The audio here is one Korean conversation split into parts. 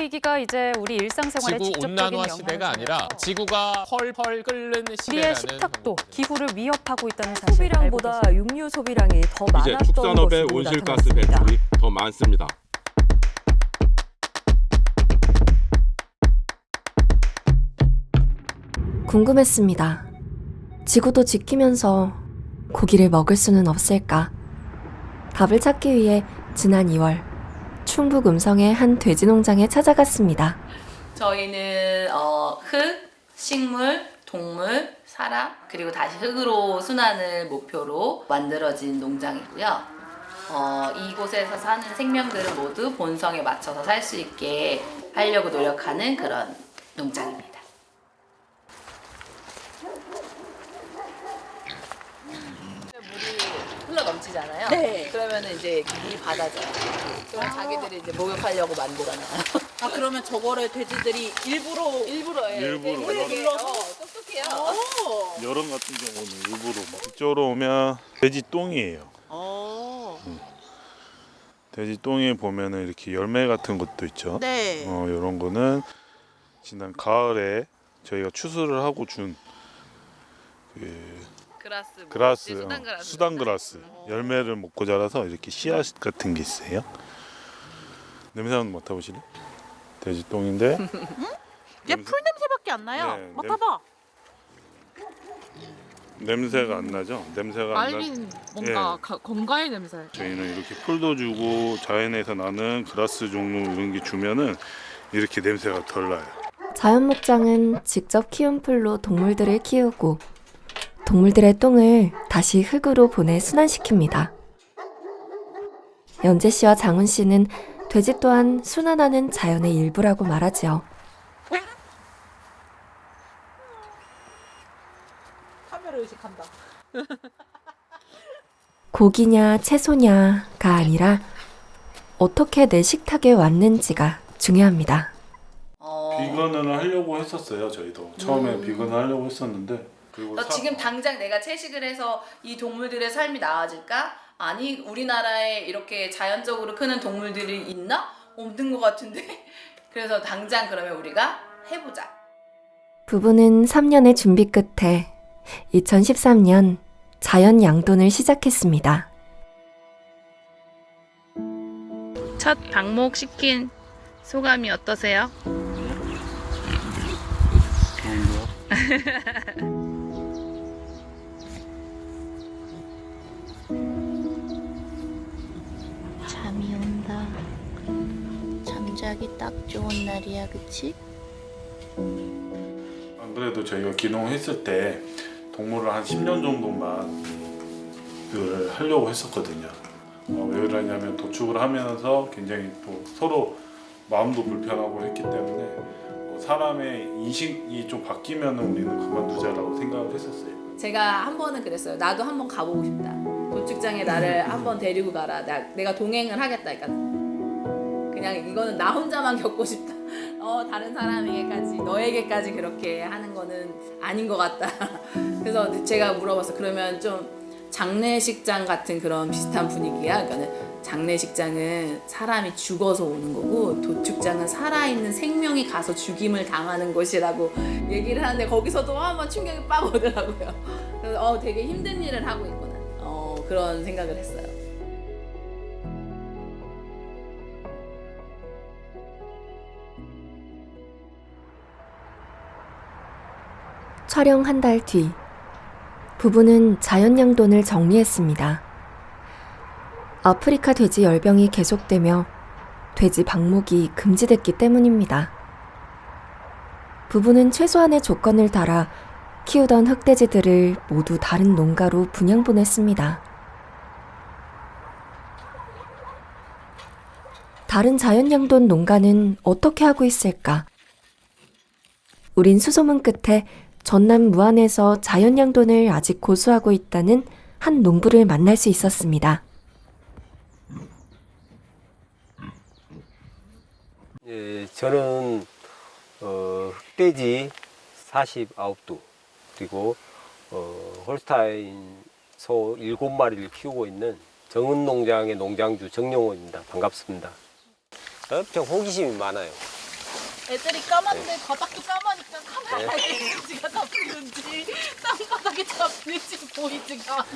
기후위기가 이제 우리 일상생활의 지구 직접적인 온난화 영향을 시대가 아니라 주면서 지구가 펄펄 끓는 우리의 시대라는 식탁도 방법입니다. 기후를 위협하고 있다는 사실을 소비량보다 알고 육류 소비량이 더 이제 많았던 축산업의 것으로 온실가스 나타났습니다. 배출이 더 많습니다. 궁금했습니다. 지구도 지키면서 고기를 먹을 수는 없을까? 답을 찾기 위해 지난 2월 충북 음성의 한 돼지 농장에 찾아갔습니다. 저희는 흙, 식물, 동물, 사람 그리고 다시 흙으로 순환을 목표로 만들어진 농장이고요. 이곳에서 사는 생명들은 모두 본성에 맞춰서 살 수 있게 하려고 노력하는 그런 농장입니다. 물이 흘러 넘치잖아요. 네. 그러면 이제 물이 받아져요. 그럼 자기들이 이제 목욕하려고 만들어놔요. 아 그러면 저거를 돼지들이 일부러 일부러요. 눌러서 똑똑해요. 여름 같은 경우는 일부러 막 이쪽으로 오면 돼지 똥이에요. 돼지 똥에 보면은 이렇게 열매 같은 것도 있죠. 네. 이런 거는 지난 가을에 저희가 추수를 하고 준 그라스, 수단 그라스 열매를 먹고 자라서 이렇게 씨앗 같은 게 있어요. 냄새 한번 맡아보실래? 돼지 똥인데. 얘 풀 냄새밖에 안 나요. 네, 맡아봐. 냄새가 안 나죠? 냄새가 안 나. 말린 뭔가 건강의 냄새. 저희는 이렇게 풀도 주고 자연에서 나는 그라스 종류 이런 게 주면은 이렇게 냄새가 덜 나요. 자연 목장은 직접 키운 풀로 동물들을 키우고 동물들의 똥을 다시 흙으로 보내 순환시킵니다. 연재 씨와 장훈 씨는 돼지 또한 순환하는 자연의 일부라고 말하지요. 카메라 의식한다. 고기냐 채소냐가 아니라 어떻게 내 식탁에 왔는지가 중요합니다. 비건을 하려고 했었어요. 저희도 처음에 비건을 하려고 했었는데 그리고 지금 당장 내가 채식을 해서 이 동물들의 삶이 나아질까? 아니 우리나라에 이렇게 자연적으로 크는 동물들이 있나? 없는 것 같은데. 그래서 당장 그러면 우리가 해보자. 부부는 3년의 준비 끝에 2013년 자연 양돈을 시작했습니다. 첫 방목 시킨 소감이 어떠세요? 잠이 온다. 잠자기 딱 좋은 날이야, 그치? 안 그래도 저희가 기농했을 때 동물을 한 10년 정도만 하려고 했었거든요. 왜 그러냐면 도축을 하면서 굉장히 또 서로 마음도 불편하고 했기 때문에 사람의 인식이 좀 바뀌면 우리는 그만두자라고 생각을 했었어요. 제가 한 번은 그랬어요. 나도 한번 가보고 싶다. 도축장에 나를 한번 데리고 가라. 내가 동행을 하겠다. 그러니까 그냥 이거는 나 혼자만 겪고 싶다. 다른 사람에게까지 너에게까지 그렇게 하는 거는 아닌 것 같다. 그래서 제가 물어봤어. 그러면 좀 장례식장 같은 그런 비슷한 분위기야. 그러니까는 장례식장은 사람이 죽어서 오는 거고 도축장은 살아있는 생명이 가서 죽임을 당하는 곳이라고 얘기를 하는데 거기서도 한번 충격이 빡 오더라고요. 그래서 되게 힘든 일을 하고 있구나. 그런 생각을 했어요. 촬영 한 달 뒤, 부부는 자연 양돈을 정리했습니다. 아프리카 돼지 열병이 계속되며 돼지 방목이 금지됐기 때문입니다. 부부는 최소한의 조건을 달아 키우던 흑돼지들을 모두 다른 농가로 분양 보냈습니다. 다른 자연 양돈 농가는 어떻게 하고 있을까? 우린 수소문 끝에 전남 무안에서 자연 양돈을 아직 고수하고 있다는 한 농부를 만날 수 있었습니다. 예, 저는 흑돼지 49두 그리고 홀스타인 소 7마리를 키우고 있는 정은농장의 농장주 정용호입니다. 반갑습니다. 엄청 호기심이 많아요. 애들이 까만데 바닥도 까마니까 카메라에 돼지가 잡히는지 땅바닥에 잡히는지 보이지가 않아.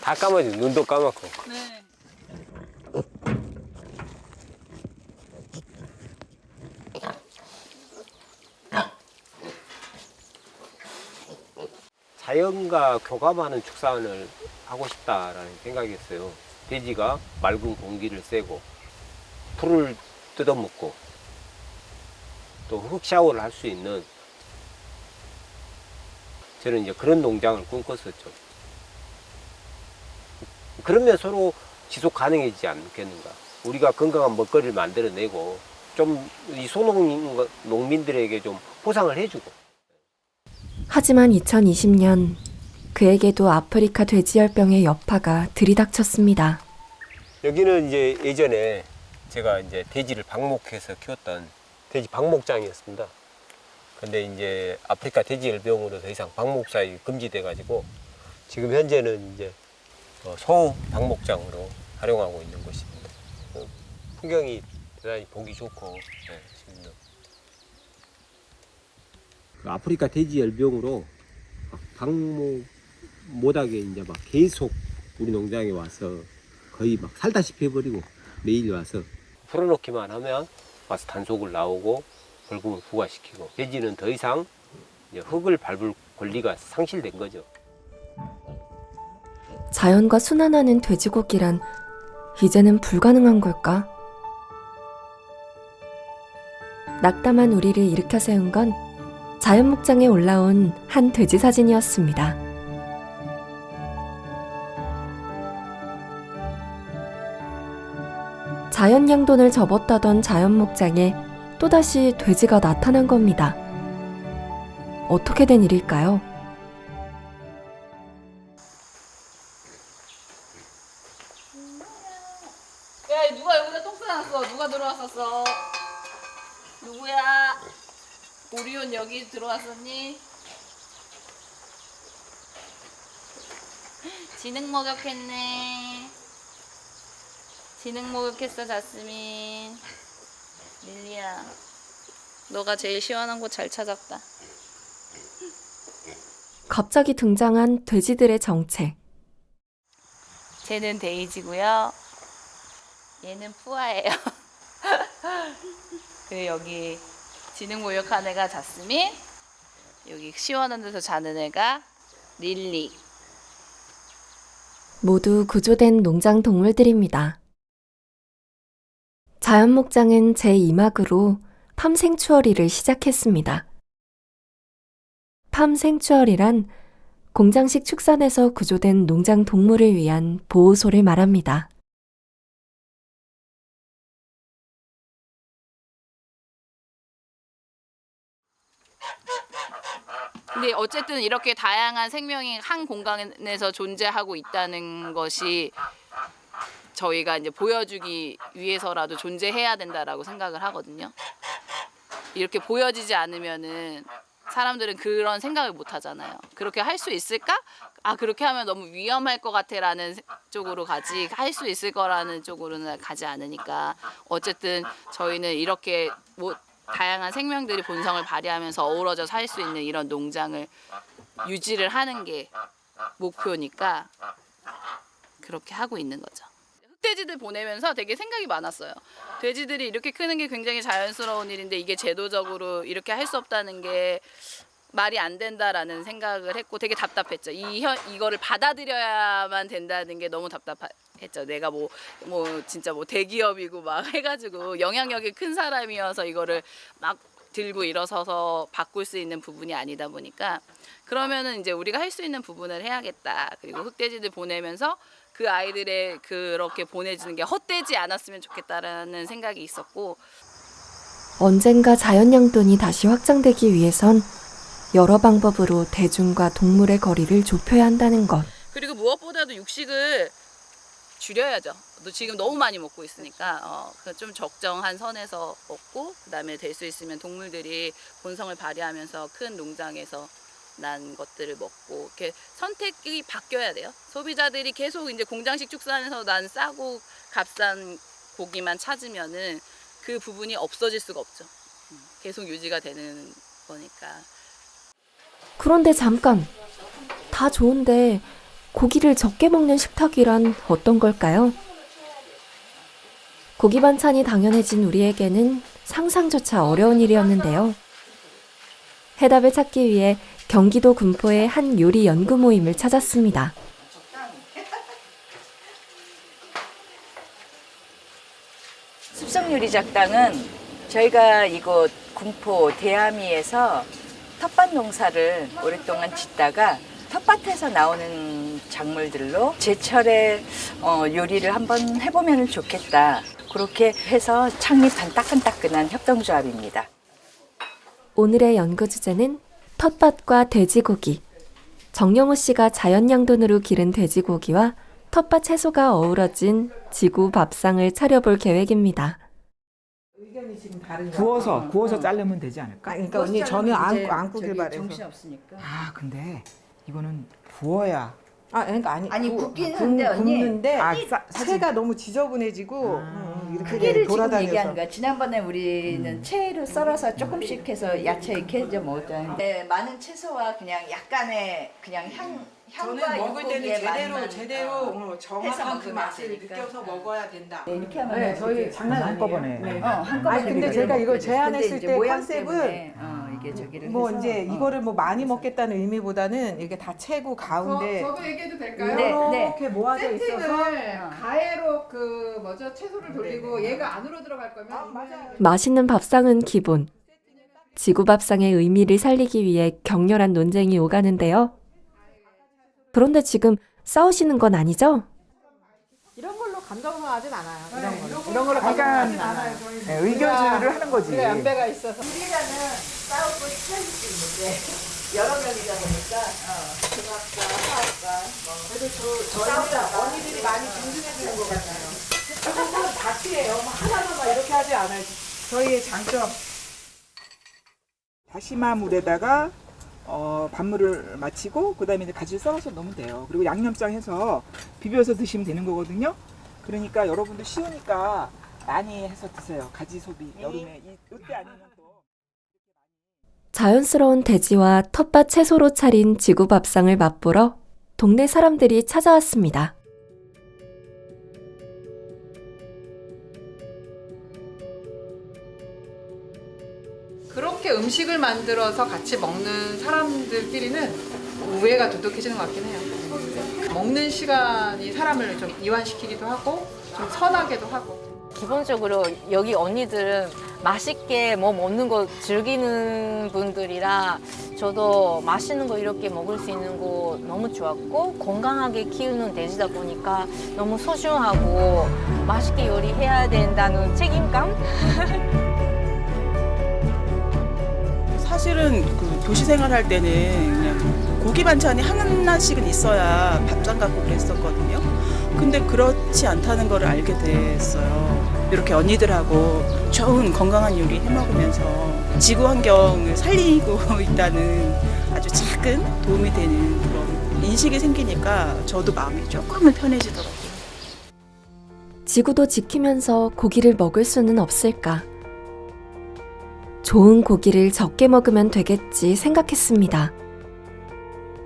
다 까마지. 눈도 까맣고. 네. 자연과 교감하는 축산을 하고 싶다라는 생각이었어요. 돼지가 맑은 공기를 쐬고 풀을 뜯어먹고 또 흙 샤워를 할 수 있는, 저는 이제 그런 농장을 꿈꿨었죠. 그러면 서로 지속 가능해지지 않겠는가. 우리가 건강한 먹거리를 만들어내고 좀 이 소농민들에게 좀 보상을 해주고. 하지만 2020년 그에게도 아프리카 돼지열병의 여파가 들이닥쳤습니다. 여기는 이제 예전에 제가 이제 돼지를 방목해서 키웠던 돼지 방목장이었습니다. 근데 이제 아프리카 돼지열병으로 더 이상 방목 사육이 금지돼 가지고 지금 현재는 이제 소음 방목장으로 활용하고 있는 곳입니다. 풍경이 대단히 보기 좋고, 네, 지금도. 아프리카 돼지열병으로 방목 못하게 이제 막 계속 우리 농장에 와서 거의 막 살다시피 해버리고 매일 와서 풀어놓기만 하면 와서 단속을 나오고 벌금을 부과시키고, 돼지는 더 이상 이제 흙을 밟을 권리가 상실된 거죠. 자연과 순환하는 돼지고기란 이제는 불가능한 걸까? 낙담한 우리를 일으켜 세운 건 자연 목장에 올라온 한 돼지 사진이었습니다. 자연 양돈을 접었다던 자연 목장에 또다시 돼지가 나타난 겁니다. 어떻게 된 일일까요? 야, 누가 여기다 똥 싸놨어? 누가 들어왔었어? 누구야? 오리온 여기 들어왔었니? 지능 목욕했네. 지능 목욕했어, 자스민. 릴리야, 너가 제일 시원한 곳 잘 찾았다. 갑자기 등장한 돼지들의 정체. 쟤는 데이지고요. 얘는 푸아예요. 그리고 여기 지능 목욕한 애가 자스민. 여기 시원한 데서 자는 애가 릴리. 모두 구조된 농장 동물들입니다. 자연 목장은 제2막으로 팜 생추어리를 시작했습니다. 팜 생추어리란 공장식 축산에서 구조된 농장 동물을 위한 보호소를 말합니다. 근데 어쨌든 이렇게 다양한 생명이 한 공간에서 존재하고 있다는 것이 저희가 이제 보여주기 위해서라도 존재해야 된다라고 생각을 하거든요. 이렇게 보여지지 않으면은 사람들은 그런 생각을 못 하잖아요. 그렇게 할 수 있을까? 아, 그렇게 하면 너무 위험할 것 같아라는 쪽으로 가지, 할 수 있을 거라는 쪽으로는 가지 않으니까, 어쨌든 저희는 이렇게 다양한 생명들이 본성을 발휘하면서 어우러져 살 수 있는 이런 농장을 유지를 하는 게 목표니까 그렇게 하고 있는 거죠. 흑돼지들 보내면서 되게 생각이 많았어요. 돼지들이 이렇게 크는 게 굉장히 자연스러운 일인데 이게 제도적으로 이렇게 할 수 없다는 게 말이 안 된다라는 생각을 했고 되게 답답했죠. 이거를 받아들여야만 된다는 게 너무 답답했죠. 내가 진짜 대기업이고 막 해가지고 영향력이 큰 사람이어서 이거를 막 들고 일어서서 바꿀 수 있는 부분이 아니다 보니까, 그러면은 이제 우리가 할 수 있는 부분을 해야겠다. 그리고 흑돼지들 보내면서 그 아이들의 그렇게 보내주는 게 헛되지 않았으면 좋겠다라는 생각이 있었고, 언젠가 자연 양돈이 다시 확장되기 위해선 여러 방법으로 대중과 동물의 거리를 좁혀야 한다는 것. 그리고 무엇보다도 육식을 줄여야죠. 너 지금 너무 많이 먹고 있으니까 좀 적정한 선에서 먹고, 그다음에 될 수 있으면 동물들이 본성을 발휘하면서 큰 농장에서 난 것들을 먹고, 이렇게 선택이 바뀌어야 돼요. 소비자들이 계속 이제 공장식 축산에서 난 싸고 값싼 고기만 찾으면은 그 부분이 없어질 수가 없죠. 계속 유지가 되는 거니까. 그런데 잠깐, 다 좋은데 고기를 적게 먹는 식탁이란 어떤 걸까요? 고기 반찬이 당연해진 우리에게는 상상조차 어려운 일이었는데요. 해답을 찾기 위해 경기도 군포의 한 요리 연구 모임을 찾았습니다. 습성요리작당은 저희가 이곳 군포 대하미에서 텃밭 농사를 오랫동안 짓다가 텃밭에서 나오는 작물들로 제철에 요리를 한번 해보면 좋겠다. 그렇게 해서 창립한 따끈따끈한 협동조합입니다. 오늘의 연구 주제는 텃밭과 돼지고기. 정영호 씨가 자연양돈으로 기른 돼지고기와 텃밭 채소가 어우러진 지구 밥상을 차려볼 계획입니다. 구워서 자르면 되지 않을까? 그러니까 언니 저는 안 구길 바래서. 정신없으니까. 아 근데 이거는 구워야. 아니 굽긴 한데 언니. 굽는데 채가 너무 지저분해지고 이렇게 크기를 지금 돌아다녀서. 얘기하는 거야. 지난번에 우리는 채를 썰어서 조금씩 해서 야채 이렇게 해서 먹었잖아요. 네, 많은 채소와 그냥 약간의 그냥 향과 육고기의 맛만 제대로 정확한 그 먹으면 맛을 되니까. 느껴서 먹어야 된다. 네, 이렇게 하면 네, 저희 장난 아니에요. 한꺼번에. 네. 한꺼번에. 아니, 근데 제가 이걸 제안했을 때 컨셉은 이게 저기를 뭐 해서, 이제 이거를 뭐 많이 먹겠다는 의미보다는 이렇게 다 채고 가운데 저도 얘기해도 될까요? 이렇게 모아져 있어서 세팅을 가해로 그 뭐죠 채소를 돌리고 얘가 안으로 들어갈 거면 맛있는 밥상은 기본. 지구 밥상의 의미를 살리기 위해 격렬한 논쟁이 오가는데요. 그런데 지금 싸우시는 건 아니죠? 이런 걸로 감정상하진 않아요. 이런 걸로 감정상하진 않아요. 네, 의견주를 하는 거지. 그래 연배가 있어서. 우리라는 싸우고 친해질 수 있는데 여러 명이다 보니까 중학과, 사학과 그래도 저희는 언니들이 많이 존중해 주는 것 같아요. 조금은 다치예요. 하나만 막 이렇게 하지 않아요. 저희의 장점. 다시마 물에다가 밥물을 마치고 그다음에 이제 가지를 썰어서 넣으면 돼요. 그리고 양념장 해서 비벼서 드시면 되는 거거든요. 그러니까 여러분도 쉬우니까 많이 해서 드세요. 가지 소비 여름에 이때 아니면 또. 자연스러운 돼지와 텃밭 채소로 차린 지구 밥상을 맛보러 동네 사람들이 찾아왔습니다. 그렇게 음식을 만들어서 같이 먹는 사람들끼리는 우애가 두둑해지는 것 같긴 해요. 먹는 시간이 사람을 좀 이완시키기도 하고 좀 선하게도 하고. 기본적으로 여기 언니들은 맛있게 뭐 먹는 거 즐기는 분들이라 저도 맛있는 거 이렇게 먹을 수 있는 거 너무 좋았고 건강하게 키우는 돼지다 보니까 너무 소중하고 맛있게 요리해야 된다는 책임감? 사실은 그 도시 생활할 때는 그냥 고기 반찬이 하나씩은 있어야 밥상 갖고 그랬었거든요. 근데 그렇지 않다는 걸 알게 됐어요. 이렇게 언니들하고 좋은 건강한 요리 해먹으면서 지구 환경을 살리고 있다는 아주 작은 도움이 되는 그런 인식이 생기니까 저도 마음이 조금은 편해지더라고요. 지구도 지키면서 고기를 먹을 수는 없을까? 좋은 고기를 적게 먹으면 되겠지 생각했습니다.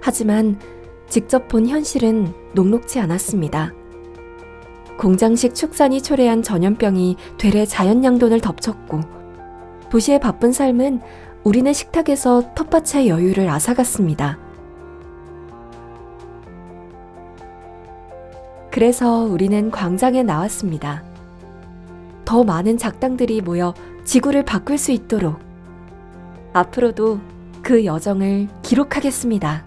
하지만 직접 본 현실은 녹록지 않았습니다. 공장식 축산이 초래한 전염병이 되레 자연양돈을 덮쳤고 도시의 바쁜 삶은 우리네 식탁에서 텃밭의 여유를 앗아갔습니다. 그래서 우리는 광장에 나왔습니다. 더 많은 작당들이 모여 지구를 바꿀 수 있도록 앞으로도 그 여정을 기록하겠습니다.